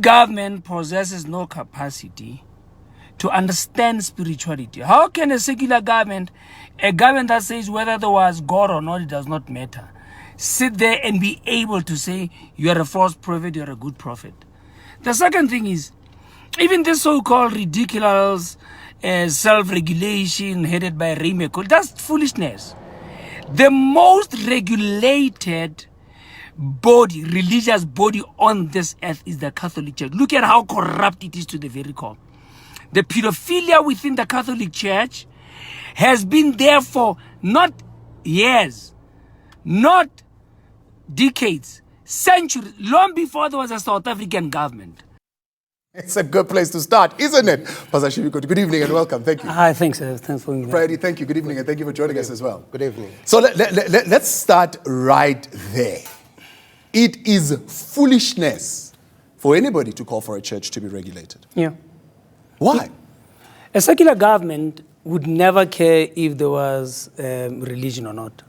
government possesses no capacity to understand spirituality. How can a secular government, a government that says whether there was God or not, it does not matter, sit there and be able to say you are a false prophet, you are a good prophet? The second thing is, even this so-called ridiculous self-regulation headed by Remeko, that's foolishness. The most regulated body, religious body on this earth is the Catholic Church. Look at how corrupt it is to the very core. The pedophilia within the Catholic Church has been there for not years, not decades, centuries, long before there was a South African government. It's a good place to start, isn't it? Pastor Shimiko, good evening and welcome. Thank you. Hi, thanks. Thanks for me. Friday, thank you. Good evening and thank you for joining us as well. Good evening. So let's start right there. It is foolishness for anybody to call for a church to be regulated. Yeah. Why? A secular government would never care if there was religion or not.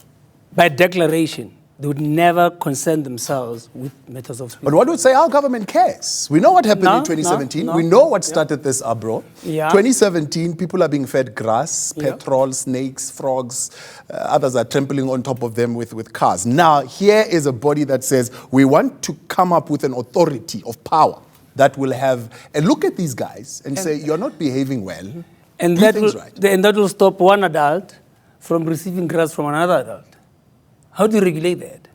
By declaration, they would never concern themselves with matters of spirit. But one would say our government cares. We know what happened in 2017. We know what started this uproar. Yeah. 2017, people are being fed grass, petrol, snakes, frogs. Others are trampling on top of them with cars. Now, here is a body that says we want to come up with an authority of power that will have a look at these guys and say, you're not behaving well. And that will stop one adult from receiving grass from another adult. How do you regulate that?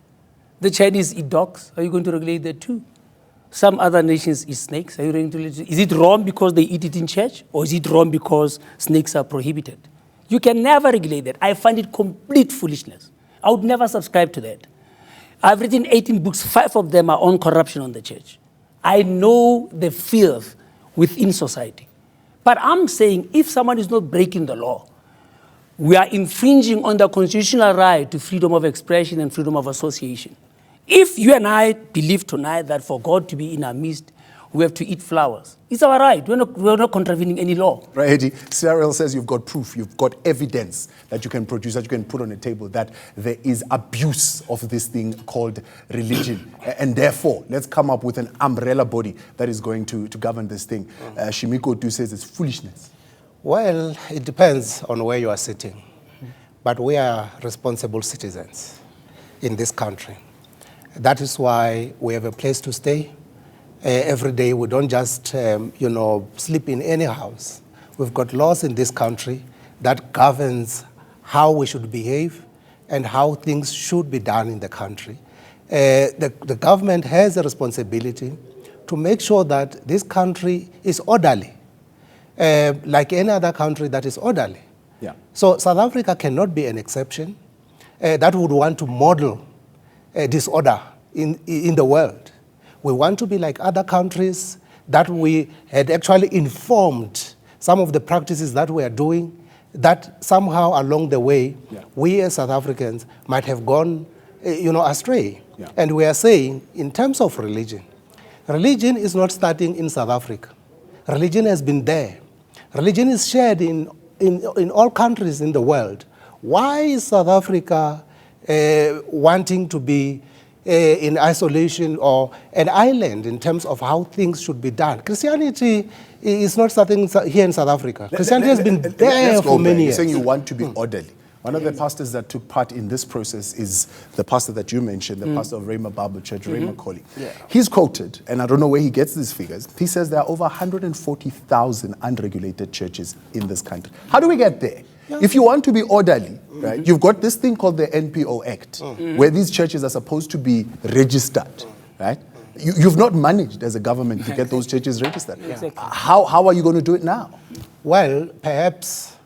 The Chinese eat dogs. Are you going to regulate that too? Some other nations eat snakes. Are you going to regulate it? Is it wrong because they eat it in church? Or is it wrong because snakes are prohibited? You can never regulate that. I find it complete foolishness. I would never subscribe to that. I've written 18 books. 5 of them are on corruption on the church. I know the filth within society. But I'm saying if someone is not breaking the law, we are infringing on the constitutional right to freedom of expression and freedom of association. If you and I believe tonight that for God to be in our midst, we have to eat flowers, it's our right. We're not contravening any law. Right, Eddie. Cyril says you've got proof, you've got evidence that you can produce, that you can put on the table, that there is abuse of this thing called religion. And therefore, let's come up with an umbrella body that is going to govern this thing. Shimiko too says it's foolishness. Well, it depends on where you are sitting. But we are responsible citizens in this country. That is why we have a place to stay. Every day we don't just, sleep in any house. We've got laws in this country that governs how we should behave and how things should be done in the country. The government has a responsibility to make sure that this country is orderly. Like any other country that is orderly. Yeah. So South Africa cannot be an exception that would want to model disorder in the world. We want to be like other countries that we had actually informed some of the practices that we are doing, that somehow along the way, we as South Africans might have gone astray. Yeah. And we are saying, in terms of religion is not starting in South Africa. Religion has been there. Religion is shared in all countries in the world. Why is South Africa wanting to be in isolation or an island in terms of how things should be done? Christianity is not starting here in South Africa. Christianity has been there for many years. You're saying you want to be orderly. One of the pastors that took part in this process is the pastor that you mentioned, the pastor of Rhema Bible Church, Rhema Colley. Yeah. He's quoted, and I don't know where he gets these figures, he says there are over 140,000 unregulated churches in this country. How do we get there? Yeah. If you want to be orderly, right, you've got this thing called the NPO Act, where these churches are supposed to be registered, right? You've not managed as a government to get those churches registered. Exactly. How are you going to do it now? Well, perhaps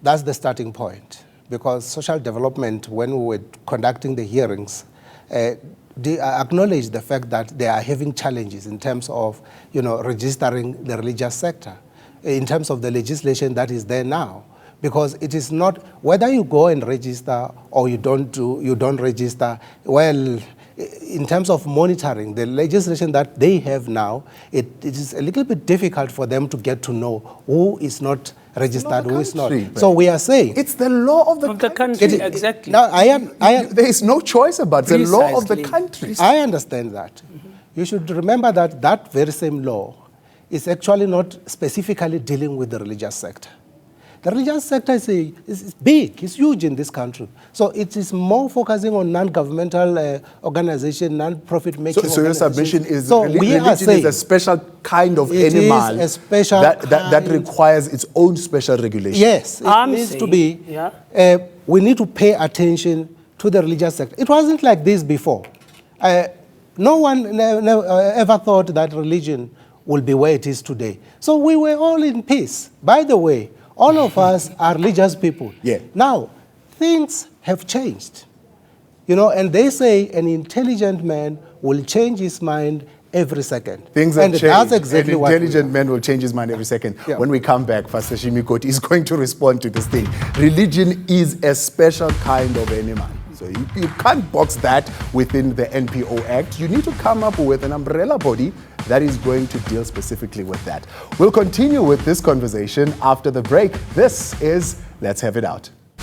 that's the starting point. Because social development, when we were conducting the hearings, they acknowledged the fact that they are having challenges in terms of, registering the religious sector, in terms of the legislation that is there now. Because it is not whether you go and register or you don't register. Well, in terms of monitoring the legislation that they have now, it is a little bit difficult for them to get to know who is not registered, who is not. So we are saying it's the law of the country. Exactly. Now, there is no choice about it. It's the law of the country. I understand that. you should remember that that very same law is actually not specifically dealing with the religious sector. The religious sector is big, it's huge in this country. So it is more focusing on non-governmental organization, non-profit making So your submission is so religion is a special kind of it animal is a special that requires its own special regulation. Yes, it needs to be. Yeah. We need to pay attention to the religious sector. It wasn't like this before. No one ever thought that religion will be where it is today. So we were all in peace. By the way, all of us are religious people. Yeah. Now, things have changed. You know, and they say an intelligent man will change his mind every second. Things have changed. That's exactly An what intelligent man will change his mind every second. Yeah. When we come back, Pastor Shimikoti is going to respond to this thing. Religion is a special kind of animal. So you can't box that within the NPO Act. You need to come up with an umbrella body that is going to deal specifically with that. We'll continue with this conversation after the break. This is Let's Have It Out.